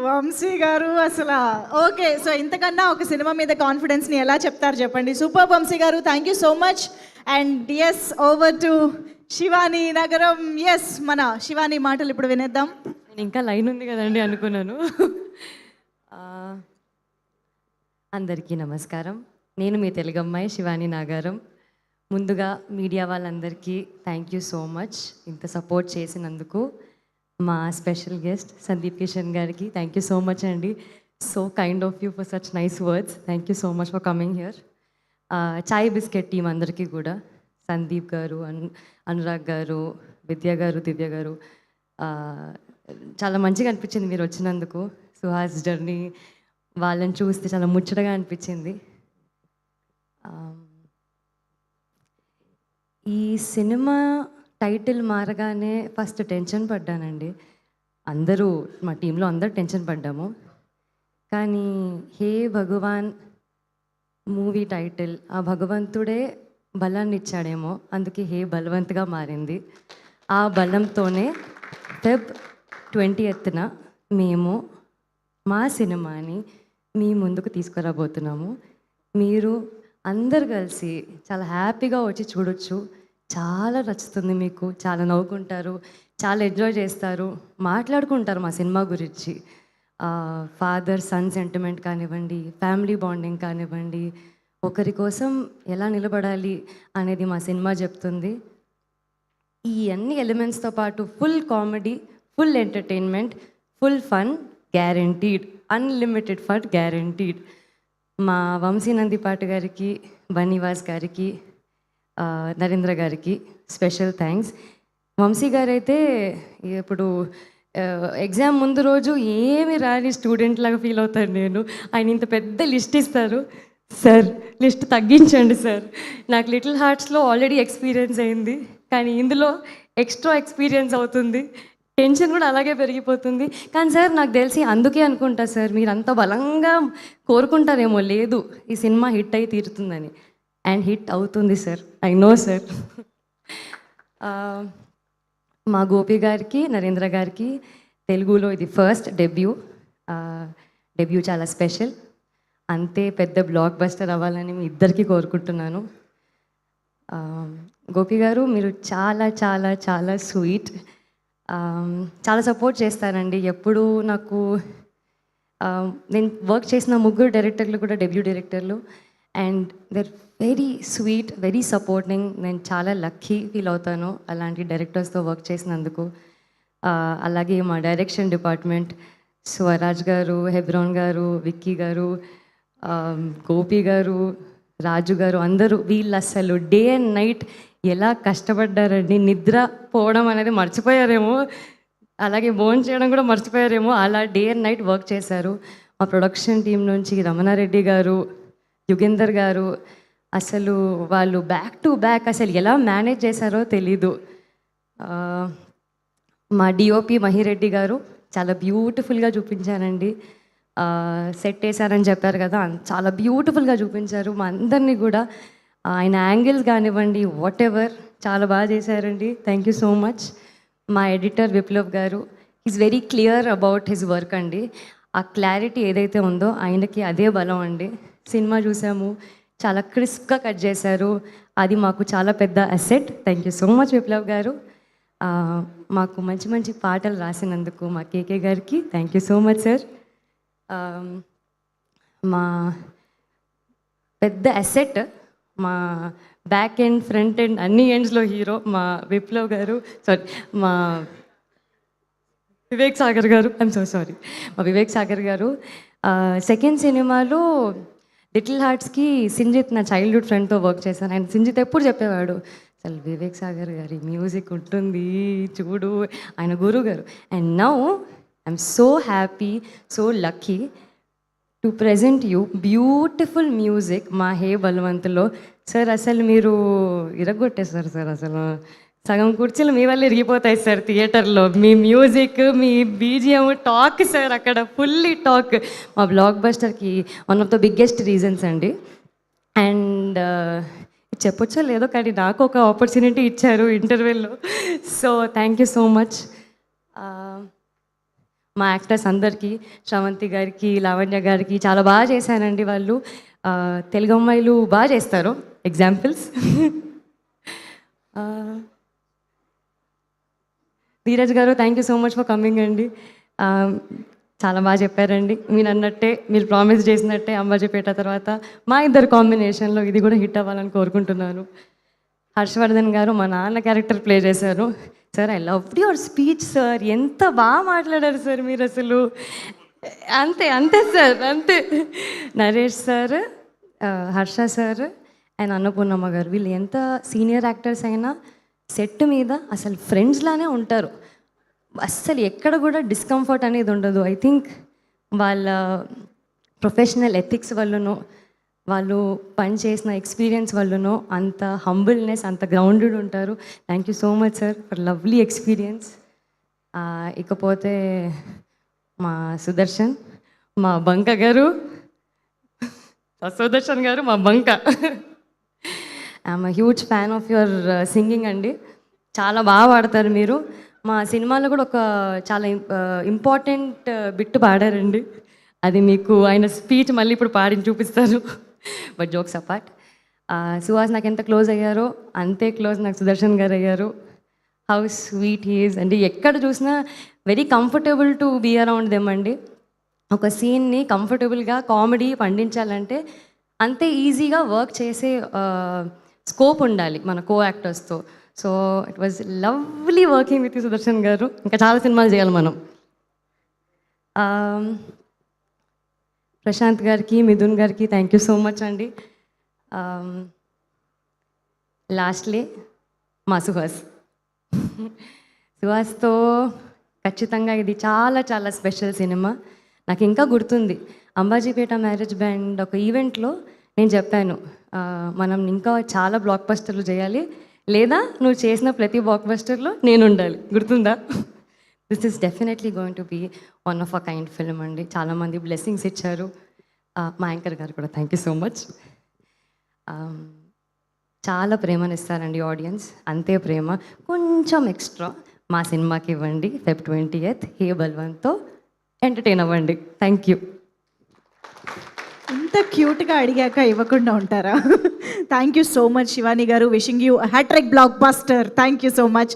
వంశీ గారు అసలు okay. So ఇంతకన్నా ఒక సినిమా మీద కాన్ఫిడెన్స్ని ఎలా చెప్తారు చెప్పండి. సూపర్ వంశీ గారు, thank you so much. And yes, over to Shivani Nagaram. Yes, మన శివాని మాటలు ఇప్పుడు వినేద్దాం. నేను ఇంకా లైన్ ఉంది కదండి అనుకున్నాను. అందరికీ నమస్కారం. నేను మీ తెలుగు అమ్మాయి శివాని నాగారం. ముందుగా మీడియా వాళ్ళందరికీ థ్యాంక్ యూ సో మచ్ ఇంత సపోర్ట్ చేసినందుకు. మా స్పెషల్ గెస్ట్ సందీప్ కిషన్ గారికి థ్యాంక్ యూ సో మచ్ అండి. So kind of you for such nice words. Thank you so much for coming here. Chai biscuit team అందరికీ కూడా, సందీప్ గారు, అనురాగ్ గారు, విద్య గారు, దివ్య గారు, చాలా మంచిగా అనిపించింది మీరు వచ్చినందుకు. సుహాస్ జర్నీ వాళ్ళని చూస్తే చాలా ముచ్చటగా అనిపించింది. ఈ సినిమా టైటిల్ మారగానే ఫస్ట్ టెన్షన్ పడ్డానండి. అందరూ మా టీంలో అందరూ టెన్షన్ పడ్డాము. కానీ హే భగవాన్ మూవీ టైటిల్ ఆ భగవంతుడే బలాన్ని ఇచ్చాడేమో, అందుకే హే బలవంత్గా మారింది. ఆ బలంతోనే ఫెబ్ 20న మేము మా సినిమాని మీ ముందుకు తీసుకురాబోతున్నాము. మీరు అందరు కలిసి చాలా హ్యాపీగా వచ్చి చూడొచ్చు. చాలా నచ్చుతుంది మీకు, చాలా నవ్వుకుంటారు, చాలా ఎంజాయ్ చేస్తారు, మాట్లాడుకుంటారు మా సినిమా గురించి. ఫాదర్ సన్ సెంటిమెంట్ కానివ్వండి, ఫ్యామిలీ బాండింగ్ కానివ్వండి, ఒకరి కోసం ఎలా నిలబడాలి అనేది మా సినిమా చెప్తుంది. ఈ అన్ని ఎలిమెంట్స్తో పాటు full comedy, full entertainment, full fun guaranteed, unlimited fun guaranteed. మా వంశీ నందిపాటి గారికి, బన్నీవాస్ గారికి, నరేంద్ర గారికి స్పెషల్ థ్యాంక్స్. వంశీ గారైతే ఇప్పుడు ఎగ్జామ్ ముందు రోజు ఏమి రాని స్టూడెంట్ లాగా ఫీల్ అవుతాను నేను. ఆయన ఇంత పెద్ద లిస్ట్ ఇస్తారు, సార్ లిస్ట్ తగ్గించండి సార్. నాకు లిటిల్ హార్ట్స్లో ఆల్రెడీ ఎక్స్పీరియన్స్ అయింది, కానీ ఇందులో ఎక్స్ట్రా ఎక్స్పీరియన్స్ అవుతుంది. టెన్షన్ కూడా అలాగే పెరిగిపోతుంది. కానీ సార్ నాకు తెలిసి అందుకే అనుకుంటా సార్ మీరు అంత బలంగా కోరుకుంటారేమో, లేదు ఈ సినిమా హిట్ అయి తీరుతుందని. అండ్ హిట్ అవుతుంది సార్, ఐ నో సార్. మా గోపి గారికి, నరేంద్ర గారికి తెలుగులో ఇది ఫస్ట్ డెబ్యూ. డెబ్యూ చాలా స్పెషల్. అంతే పెద్ద బ్లాక్ బస్టర్ అవ్వాలని మీ ఇద్దరికీ కోరుకుంటున్నాను. గోపి గారు మీరు చాలా చాలా చాలా స్వీట్, చాలా సపోర్ట్ చేస్తారండి ఎప్పుడు నాకు. నేను వర్క్ చేసిన ముగ్గురు డైరెక్టర్లు కూడా డెబ్యూ డైరెక్టర్లు, and they're very sweet, very supporting. నేను చాలా లక్కీ ఫీల్ అవుతాను అలాంటి డైరెక్టర్స్తో వర్క్ చేసినందుకు. అలాగే మా డైరెక్షన్ డిపార్ట్మెంట్ స్వరాజ్ గారు, హెబ్రాన్ గారు, విక్కీ గారు, గోపి గారు, రాజు గారు, అందరూ వీళ్ళు అసలు డే అండ్ నైట్ ఎలా కష్టపడ్డారండి. నిద్ర పోవడం అనేది మర్చిపోయారేమో, అలాగే భోజనం చేయడం కూడా మర్చిపోయారేమో, అలా డే అండ్ నైట్ వర్క్ చేశారు. మా ప్రొడక్షన్ టీం నుంచి రమణారెడ్డి గారు, యుగేందర్ గారు, అసలు వాళ్ళు బ్యాక్ టు బ్యాక్ అసలు ఎలా మేనేజ్ చేశారో తెలీదు. మా డిఓపి మహిరెడ్డి గారు చాలా బ్యూటిఫుల్గా చూపించారండి. సెట్ వేశారని చెప్పారు కదా, చాలా బ్యూటిఫుల్గా చూపించారు మా అందరినీ కూడా. ఆయన యాంగిల్స్ కానివ్వండి, వాట్ ఎవర్ చాలా బాగా చేశారండి. Thank you so much. మా ఎడిటర్ విప్లవ్ గారు, is very clear about his work అండి. ఆ క్లారిటీ ఏదైతే ఉందో ఆయనకి అదే బలం అండి. సినిమా చూసాము, చాలా క్రిస్ప్గా కట్ చేశారు, అది మాకు చాలా పెద్ద asset. Thank you so much Viplav గారు. మాకు మంచి మంచి పాటలు రాసినందుకు మా కేకే గారికి thank you so much sir. మా పెద్ద అసెట్, మా బ్యాక్ ఎండ్, ఫ్రంట్ ఎండ్, అన్ని ఎండ్స్లో హీరో మా విప్లవ్ గారు, సారీ మా వివేక్ సాగర్ గారు, ఐఎమ్ సో సారీ, మా వివేక్ సాగర్ గారు. సెకండ్ సినిమాలో లిటిల్ హార్ట్స్కి సింజిత్ నా చైల్డ్హుడ్ ఫ్రెండ్తో వర్క్ చేశాను. ఆయన సింజిత్ ఎప్పుడు చెప్పేవాడు, అసలు వివేక్ సాగర్ గారి మ్యూజిక్ ఉంటుంది చూడు, ఆయన గురువు గారు. And now I'm so happy, so lucky to present you beautiful music మా హే బలవంతులో. సార్ అసలు మీరు ఇరగొట్టేస్తారు సార్, అసలు సగం కుర్చీలు మీ వల్ల ఇరిగిపోతాయి సార్ థియేటర్లో. మీ మ్యూజిక్, మీ బీజిఎం, టాక్ సార్ అక్కడ ఫుల్లీ టాక్. మా బ్లాక్ బస్టర్కి one of the biggest reasons అండి. అండ్ చెప్పొచ్చో లేదో కానీ నాకు ఒక ఆపర్చునిటీ ఇచ్చారు ఇంటర్వ్యూలో. So thank you so much. మా యాక్టర్స్ అందరికీ, శ్రవంతి గారికి, లావణ్య గారికి చాలా బాగా చేశానండి వాళ్ళు. తెలుగు అమ్మాయిలు బాగా చేస్తారు. ఎగ్జాంపుల్స్ ధీరజ్ గారు, thank you so much for coming అండి. చాలా బాగా చెప్పారండి. మీరు అన్నట్టే, మీరు ప్రామిస్ చేసినట్టే అంబాజీపేట తర్వాత మా ఇద్దరు కాంబినేషన్లో ఇది కూడా హిట్ అవ్వాలని కోరుకుంటున్నాను. హర్షవర్ధన్ గారు మా నాన్న క్యారెక్టర్ ప్లే చేశారు. Sir I love your speech sir, ఎంత బాగా మాట్లాడారు సార్ మీరు అసలు. అంతే అంతే సార్, అంతే. Naresh sir, Harsha sir and Annapurnamma garu, వీళ్ళు ఎంత సీనియర్ యాక్టర్స్ అయినా సెట్ మీద అసలు ఫ్రెండ్స్ లానే ఉంటారు. అస్సలు ఎక్కడ కూడా డిస్కంఫర్ట్ అనేది ఉండదు. ఐ థింక్ వాళ్ళ ప్రొఫెషనల్ ఎథిక్స్ వల్లనో, వాళ్ళు పని చేసిన ఎక్స్పీరియన్స్ వల్లనో అంత హంబుల్నెస్, అంత గ్రౌండెడ్ ఉంటారు. Thank you so much sir for lovely experience. ఇకపోతే మా సుదర్శన్, మా బంక గారు, సుదర్శన్ గారు మా బంక. I'm huge fan of your singing అండి. చాలా బాగా పాడతారు మీరు. మా సినిమాలో కూడా ఒక చాలా ఇంపార్టెంట్ బిట్ పాడారండి. అది మీకు ఆయన స్పీచ్ మళ్ళీ ఇప్పుడు పాడి చూపిస్తారు. బట్ జోక్స్ అపార్ట్, సుహాస్ నాకు ఎంత క్లోజ్ అయ్యారో అంతే క్లోజ్ నాకు సుదర్శన్ గారు అయ్యారు. హౌ స్వీట్ హీఈస్ అండి. ఎక్కడ చూసినా very comfortable to be around them అండి. ఒక సీన్ని కంఫర్టబుల్గా కామెడీ పండించాలంటే అంతే ఈజీగా వర్క్ చేసే స్కోప్ ఉండాలి మన కో యాక్టర్స్తో. So it was lovely working with Sudarshan garu. ఇంకా చాలా సినిమాలు చేయాలి మనం. ప్రశాంత్ గారికి, మిథున్ గారికి థ్యాంక్ యూ సో మచ్ అండి. లాస్ట్లీ మా సుహాస్. సుహాస్తో ఖచ్చితంగా ఇది చాలా చాలా స్పెషల్ సినిమా. నాకు ఇంకా గుర్తుంది, అంబాజీపేట మ్యారేజ్ బ్యాండ్ ఒక ఈవెంట్లో నేను చెప్పాను, మనం ఇంకా చాలా బ్లాక్ బస్టర్లు చేయాలి, లేదా నువ్వు చేసిన ప్రతి బ్లాక్ బస్టర్లో నేను ఉండాలి. గుర్తుందా? This is definitely going to be one of a kind film అండి. చాలామంది బ్లెస్సింగ్స్ ఇచ్చారు. మా యాంకర్ గారు కూడా థ్యాంక్ యూ సో మచ్. చాలా ప్రేమనిస్తారండి ఆడియన్స్, అంతే ప్రేమ కొంచెం ఎక్స్ట్రా మా సినిమాకి ఇవ్వండి. Feb 20th హే బల్వంత్తో ఎంటర్టైన్ అవ్వండి. Thank you. ఇంత క్యూట్గా అడిగాక ఇవ్వకుండా ఉంటారా? Thank you so much Shivani garu. Wishing you hattrick blockbuster. Thank you so much.